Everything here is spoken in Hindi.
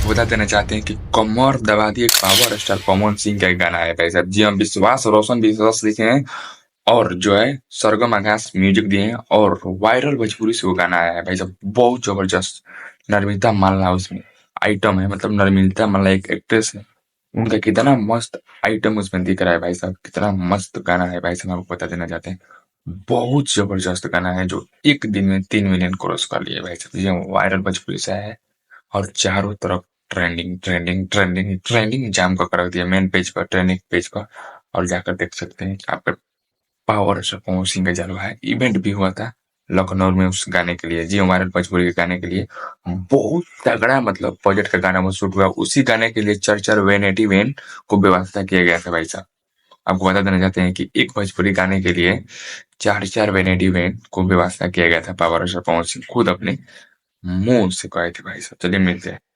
आपको बता देना चाहते हैं कि कमर दबा दी एक पावर स्टार पवन सिंह का एक गाना है भाई साहब। जी हम विश्वास रोशन विश्वास लिखे हैं और जो है सरगम आकाश म्यूजिक दिए हैं और वायरल भोजपुरी से वो गाना आया है भाई साहब। बहुत जबरदस्त नर्मिता मालना उसमें आइटम है, मतलब नर्मिता मालना एक एक्ट्रेस है। उनका कितना मस्त आइटम उसमें दिख रहा है भाई साहब, कितना मस्त गाना है भाई साहब। आपको बता देना चाहते हैं बहुत जबरदस्त गाना है जो एक दिन में 3 मिलियन क्रॉस कर लिया भाई साहब। ये वायरल भोजपुरी से है और चारों तरफ ट्रेंडिंग ट्रेंडिंग ट्रेंडिंग ट्रेंडिंग जाम का कर दिया मेन पेज पर, ट्रेंडिंग पेज पर। और जाकर देख सकते हैं कि आपका पावर स्टार पवन सिंह का जलवा है। इवेंट भी हुआ था लखनऊ में उस गाने के लिए, जी वायरल भोजपुरी के गाने के लिए। बहुत तगड़ा मतलब प्रोजेक्ट का गाना वो शूट हुआ। उसी गाने के लिए चर चर वेनेटी वेन को व्यवस्था किया गया था भाई साहब। आपको बता देना चाहते हैं कि एक भोजपुरी गाने के लिए चार चार वेनेटी वेन को व्यवस्था किया गया था। पावर स्टार पवन सिंह खुद अपने मुंह से कहे थे भाई साहब। चलिए मिलते हैं।